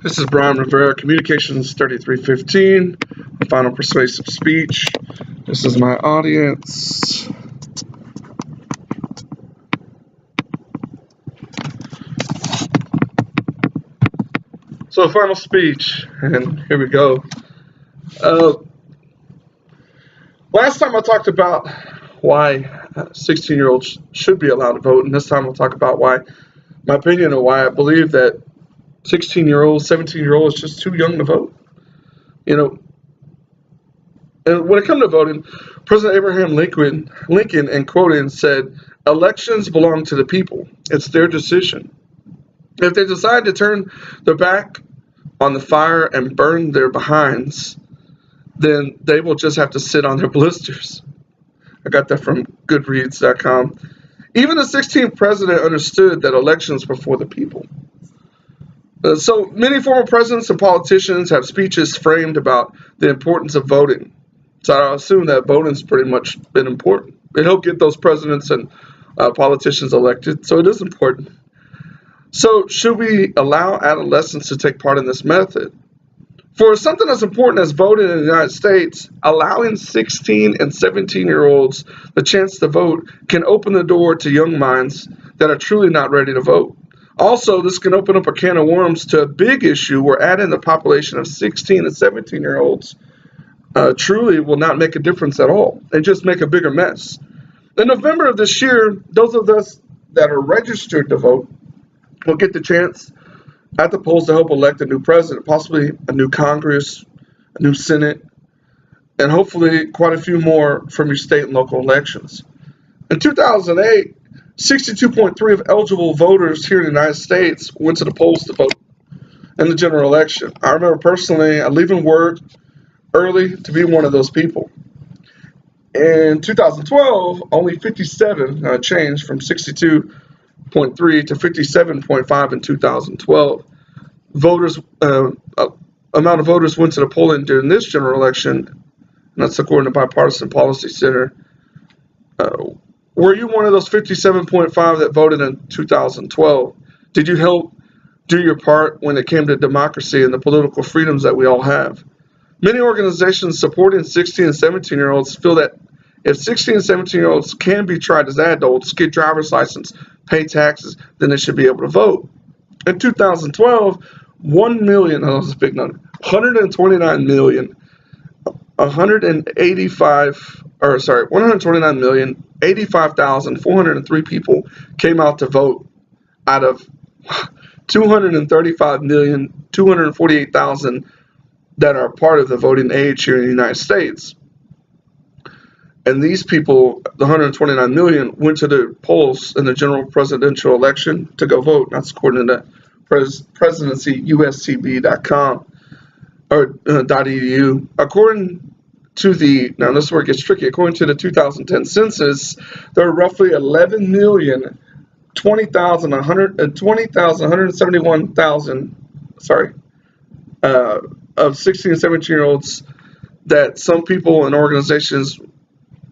This is BRivera, Communications 3315, my final persuasive speech. This is my audience. So, final speech, and here we go. Last time I talked about why 16-year-olds should be allowed to vote, and this time I'll talk about why, my opinion, or why I believe that 16-year-olds, 17-year-olds is just too young to vote. You know, and when it comes to voting, President Abraham Lincoln, and quoting, said, "Elections belong to the people. It's their decision. If they decide to turn their back on the fire and burn their behinds, then they will just have to sit on their blisters." I got that from Goodreads.com. Even the 16th president understood that elections were for the people. So many former presidents and politicians have speeches framed about the importance of voting. So I assume that voting's pretty much been important. It helped get those presidents and politicians elected, so it is important. So should we allow adolescents to take part in this method? For something as important as voting in the United States, allowing 16 and 17-year-olds the chance to vote can open the door to young minds that are truly not ready to vote. Also, this can open up a can of worms to a big issue where adding the population of 16 and 17-year-olds truly will not make a difference at all and just make a bigger mess. In November of this year, those of us that are registered to vote will get the chance at the polls to help elect a new president, possibly a new Congress, a new Senate, and hopefully quite a few more from your state and local elections. In 2008, 62.3% of eligible voters here in the United States went to the polls to vote in the general election. I remember personally leaving work early to be one of those people. In 2012, only 57 changed from 62.3 to 57.5 in 2012. Voters, amount of voters went to the polling during this general election, and that's according to Bipartisan Policy Center. Were you one of those 57.5 that voted in 2012? Did you help do your part when it came to democracy and the political freedoms that we all have? Many organizations supporting 16 and 17-year-olds feel that if 16 and 17-year-olds can be tried as adults, get driver's license, pay taxes, then they should be able to vote. In 2012, 129,085,403 people came out to vote out of 235,248,000 that are part of the voting age here in the United States. And these people, the 129 million, went to the polls in the general presidential election to go vote. That's according to presidencyuscb.com or .edu. According to now this is where it gets tricky. According to the 2010 census, there are roughly 11,020,171,000 of 16 and 17-year-olds that some people and organizations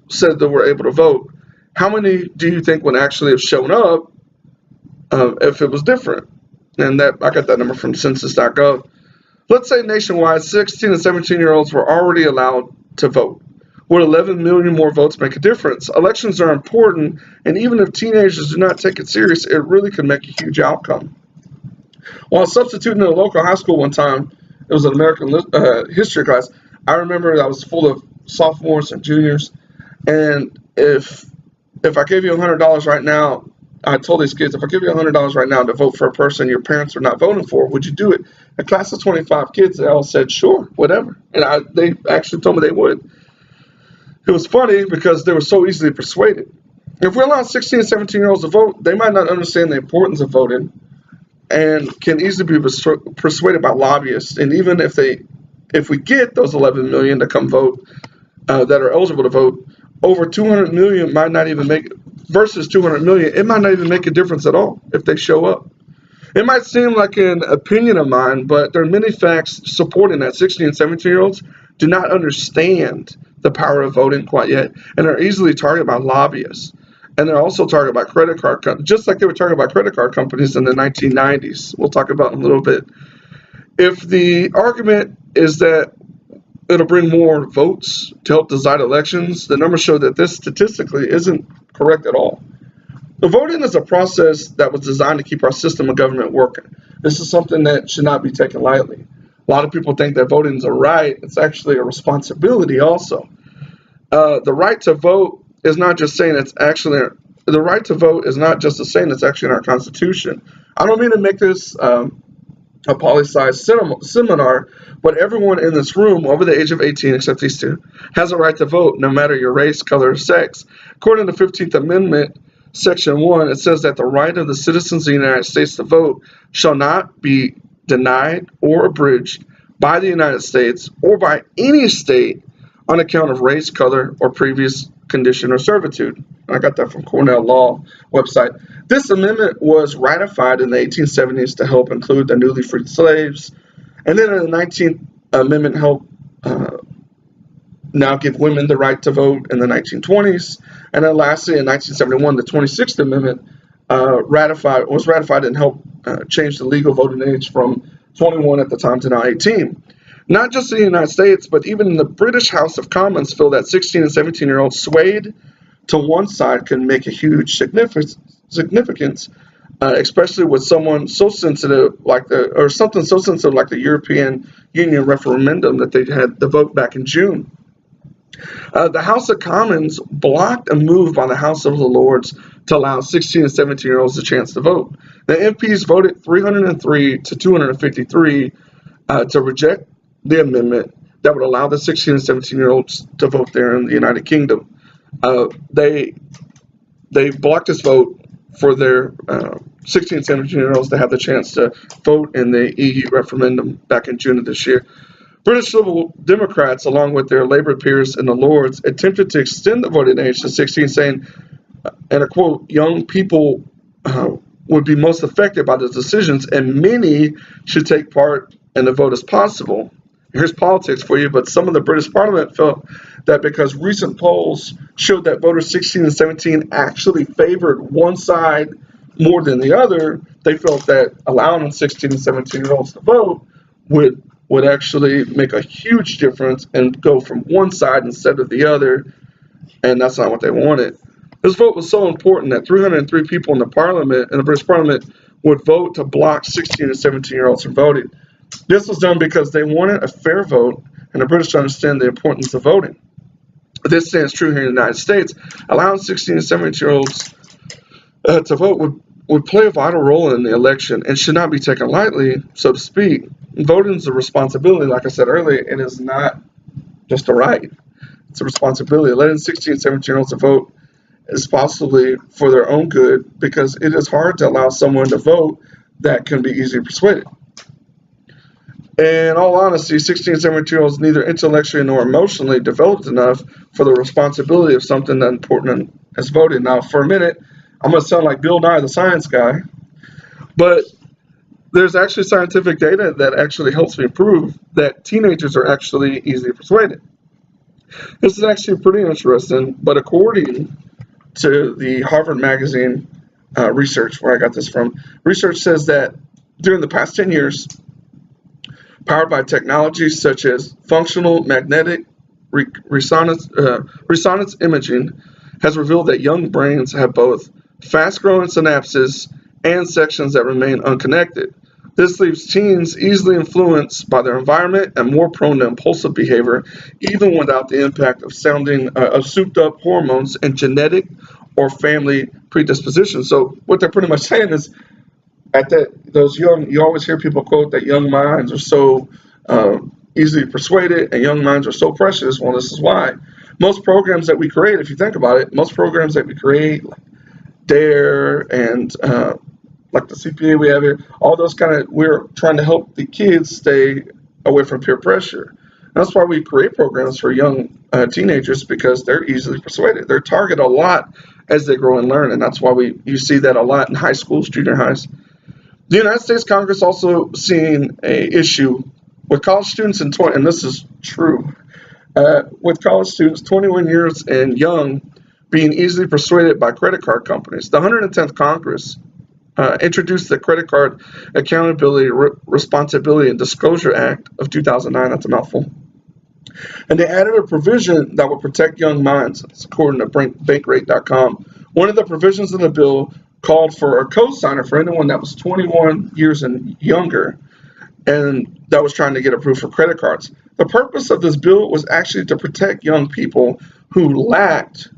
said that were able to vote. How many do you think would actually have shown up if it was different? And I got that number from census.gov. Let's say nationwide 16 and 17-year-olds were already allowed to vote. Would 11 million more votes make a difference? Elections are important, and even if teenagers do not take it serious, it really can make a huge outcome. While substituting in a local high school one time, it was an American history class, I remember I was full of sophomores and juniors, and if I gave you $100 right now, I told these kids, if I give you $100 right now to vote for a person your parents are not voting for, would you do it? A class of 25 kids, they all said, sure, whatever. And they actually told me they would. It was funny because they were so easily persuaded. If we allow 16 and 17-year-olds to vote, they might not understand the importance of voting and can easily be persuaded by lobbyists. And even if we get those 11 million to come vote that are eligible to vote, over 200 million might not even make it. Versus 200 million, it might not even make a difference at all if they show up. It might seem like an opinion of mine, but there are many facts supporting that 16 and 17-year-olds do not understand the power of voting quite yet and are easily targeted by lobbyists. And they're also targeted by credit card companies, just like they were targeted by credit card companies in the 1990s. We'll talk about in a little bit. If the argument is that it'll bring more votes to help decide elections, the numbers show that this statistically isn't correct at all. The voting is a process that was designed to keep our system of government working. This is something that should not be taken lightly. A lot of people think that voting is a right. It's actually a responsibility also. The right to vote is not just saying it's actually, the right to vote is not just a saying, it's actually in our Constitution. I don't mean to make this a poli-sci seminar, but everyone in this room over the age of 18, except these two, has a right to vote, no matter your race, color, or sex. According to the 15th Amendment, Section 1, it says that the right of the citizens of the United States to vote shall not be denied or abridged by the United States or by any state on account of race, color, or previous condition or servitude. I got that from Cornell Law website. This amendment was ratified in the 1870s to help include the newly freed slaves, and then in the 19th Amendment helped now give women the right to vote in the 1920s, and then lastly in 1971 the 26th Amendment was ratified and helped change the legal voting age from 21 at the time to now 18. Not just in the United States, but even in the British House of Commons feel that 16 and 17-year-olds swayed to one side can make a huge significance, especially with someone so sensitive like something so sensitive like the European Union referendum that they had the vote back in June. The House of Commons blocked a move by the House of the Lords to allow 16 and 17-year-olds a chance to vote. The MPs voted 303 to 253 to reject the amendment that would allow the 16 and 17-year-olds to vote there in the United Kingdom. They blocked this vote for their 16 and 17-year-olds to have the chance to vote in the EU referendum back in June of this year. British Liberal Democrats, along with their Labour peers in the Lords, attempted to extend the voting age to 16, saying, and I quote, young people would be most affected by the decisions, and many should take part in the vote as possible. Here's politics for you, but some of the British Parliament felt that because recent polls showed that voters 16 and 17 actually favored one side more than the other, they felt that allowing 16 and 17-year-olds to vote would actually make a huge difference and go from one side instead of the other, and that's not what they wanted. This vote was so important that 303 people in the British Parliament, would vote to block 16 and 17-year-olds from voting. This was done because they wanted a fair vote, and the British understand the importance of voting. This stands true here in the United States. Allowing 16 and 17-year-olds to vote would play a vital role in the election and should not be taken lightly, so to speak. Voting is a responsibility, like I said earlier. It is not just a right. It's a responsibility. Letting 16 and 17-year-olds vote is possibly for their own good, because it is hard to allow someone to vote that can be easily persuaded. In all honesty, 16 and 17-year-olds neither intellectually nor emotionally developed enough for the responsibility of something that important as voting. Now, for a minute, I'm going to sound like Bill Nye, the science guy, but there's actually scientific data that actually helps me prove that teenagers are actually easily persuaded. This is actually pretty interesting, but according to the Harvard Magazine research, where I got this from, research says that during the past 10 years, powered by technologies such as functional magnetic resonance imaging, has revealed that young brains have both fast-growing synapses and sections that remain unconnected. This leaves teens easily influenced by their environment and more prone to impulsive behavior, even without the impact of souped-up hormones and genetic or family predispositions. So what they're pretty much saying is, you always hear people quote that young minds are so easily persuaded and young minds are so precious. Well, this is why. Most programs that we create, if you think about it, like DARE and like the CPA we have here, all those we're trying to help the kids stay away from peer pressure. And that's why we create programs for young teenagers, because they're easily persuaded. They're targeted a lot as they grow and learn, and that's why you see that a lot in high schools, junior highs. The United States Congress also seen a issue with college students and this is true, with college students 21 years and young being easily persuaded by credit card companies. The 110th Congress introduced the Credit Card Accountability, Responsibility, and Disclosure Act of 2009. That's a mouthful. And they added a provision that would protect young minds, according to bankrate.com. One of the provisions in the bill called for a co-signer for anyone that was 21 years and younger and that was trying to get approved for credit cards. The purpose of this bill was actually to protect young people who lacked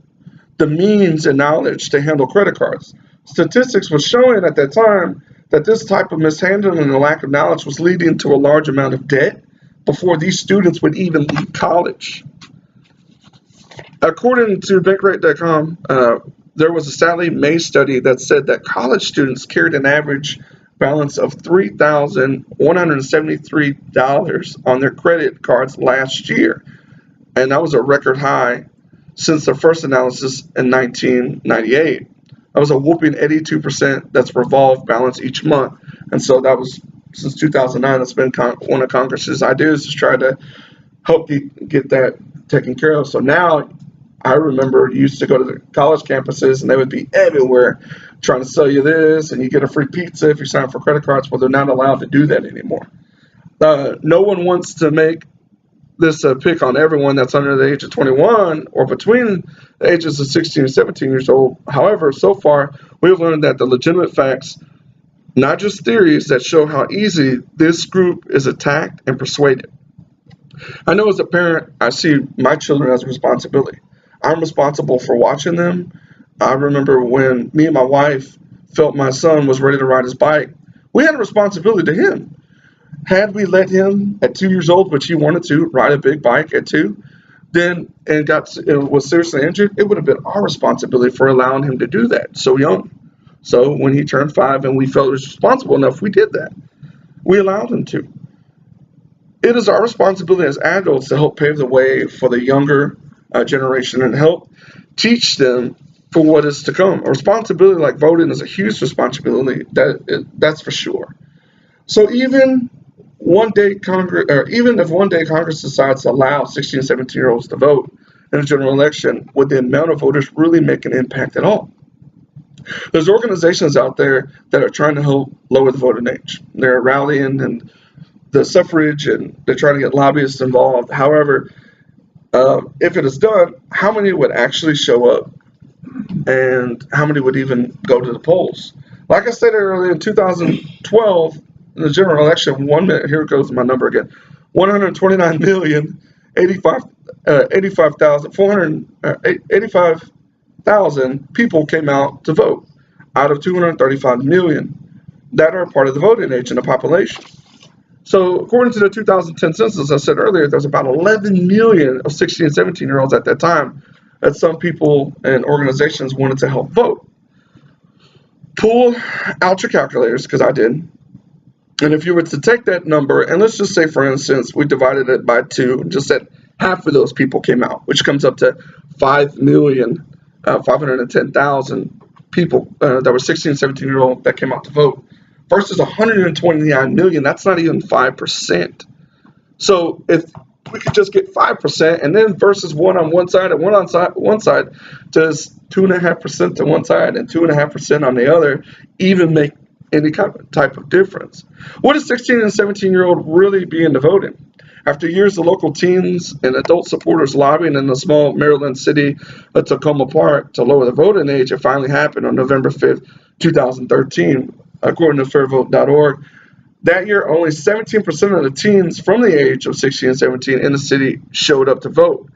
the means and knowledge to handle credit cards. Statistics was showing at that time that this type of mishandling and the lack of knowledge was leading to a large amount of debt before these students would even leave college. According to bankrate.com, there was a Sally Mae study that said that college students carried an average balance of $3,173 on their credit cards last year, and that was a record high since the first analysis in 1998. That was a whooping 82% that's revolved balance each month, and so that was since 2009. That's been one of Congress's ideas, to try to help get that taken care of. So now, I remember you used to go to the college campuses and they would be everywhere trying to sell you this, and you get a free pizza if you sign up for credit cards. Well, they're not allowed to do that anymore. No one wants to make this a pick on everyone that's under the age of 21 or between the ages of 16 and 17 years old. However, so far, we've learned that the legitimate facts, not just theories, that show how easy this group is attacked and persuaded. I know as a parent, I see my children as a responsibility. I'm responsible for watching them. I remember when me and my wife felt my son was ready to ride his bike, we had a responsibility to him. Had we let him at 2 years old, which he wanted to, ride a big bike at 2, then and was seriously injured, it would have been our responsibility for allowing him to do that so young. So when he turned 5 and we felt he was responsible enough, we did that. We allowed him to. It is our responsibility as adults to help pave the way for the younger generation and help teach them for what is to come. A responsibility like voting is a huge responsibility, that's for sure. So even if one day Congress decides to allow 16 and 17-year-olds to vote in a general election, would the amount of voters really make an impact at all? There's organizations out there that are trying to help lower the voting age. They're rallying and the suffrage, and they're trying to get lobbyists involved. However, if it is done, how many would actually show up, and how many would even go to the polls? Like I said earlier, in 2012, in the general election, here goes my number again, 129,085,485,000 people came out to vote out of 235 million that are part of the voting age in the population. So according to the 2010 census, I said earlier, there's about 11 million of 16 and 17-year-olds at that time that some people and organizations wanted to help vote. Pull out your calculators, because I did. And if you were to take that number, and let's just say, for instance, we divided it by 2, and just said half of those people came out, which comes up to 5,510,000 people that were 16 and 17-year-old that came out to vote, versus 129 million, that's not even 5%. So if we could just get 5%, and then versus one on one side and one on one side, does 2.5% to one side and 2.5% on the other even make any type of difference? What is 16 and 17-year-old really be into voting? After years of local teens and adult supporters lobbying in the small Maryland city of Tacoma Park to lower the voting age, it finally happened on November 5th, 2013. According to fairvote.org, that year only 17% of the teens from the age of 16 and 17 in the city showed up to vote.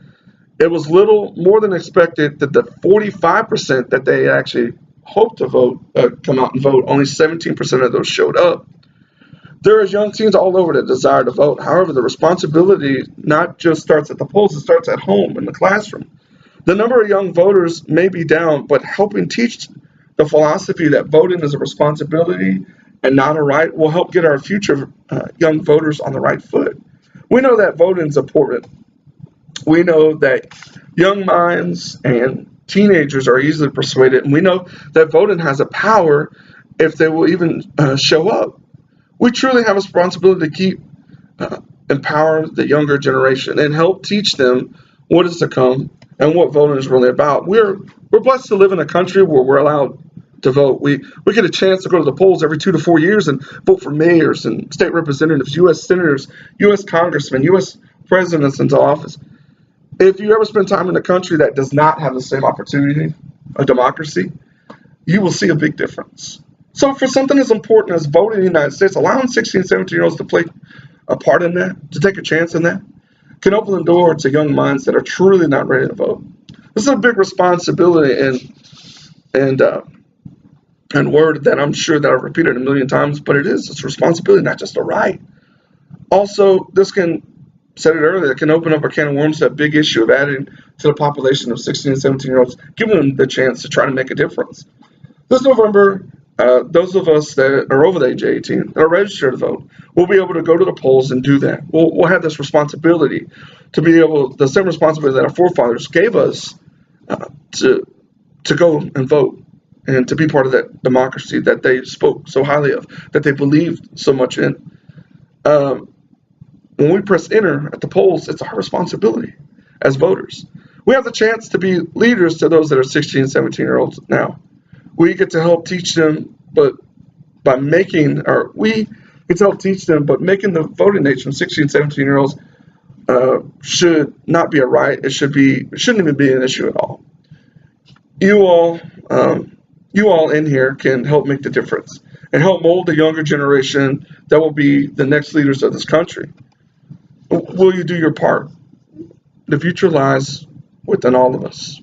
It was little more than expected that the 45% that they actually hoped to vote, come out and vote, only 17% of those showed up. There are young teens all over that desire to vote. However, the responsibility not just starts at the polls, it starts at home, in the classroom. The number of young voters may be down, but helping teach the philosophy that voting is a responsibility and not a right will help get our future young voters on the right foot. We know that voting is important. We know that young minds and teenagers are easily persuaded, and we know that voting has a power if they will even show up. We truly have a responsibility to keep empower the younger generation and help teach them what is to come and what voting is really about. We're blessed to live in a country where we're allowed to vote. We get a chance to go to the polls every 2 to 4 years and vote for mayors and state representatives, U.S. senators, U.S. congressmen, U.S. presidents into office. If you ever spend time in a country that does not have the same opportunity, a democracy, you will see a big difference. So for something as important as voting in the United States, allowing 16 and 17-year-olds to play a part in that, to take a chance in that, can open the door to young minds that are truly not ready to vote. This is a big responsibility and word that I'm sure that I've repeated a million times, but it's a responsibility, not just a right. Also, this can, said it earlier, it can open up a can of worms to a big issue of adding to the population of 16 and 17-year-olds, giving them the chance to try to make a difference. This November, those of us that are over the age of 18 that are registered to vote will be able to go to the polls and do that. We'll have this responsibility to be able, the same responsibility that our forefathers gave us to go and vote and to be part of that democracy that they spoke so highly of, that they believed so much in. When we press enter at the polls, it's our responsibility as voters. We have the chance to be leaders to those that are 16 and 17-year-olds now. We get to help teach them, but making the voting age from 16 and 17-year-olds should not be a right. It shouldn't even be an issue at all. You all in here can help make the difference and help mold the younger generation that will be the next leaders of this country. Will you do your part? The future lies within all of us.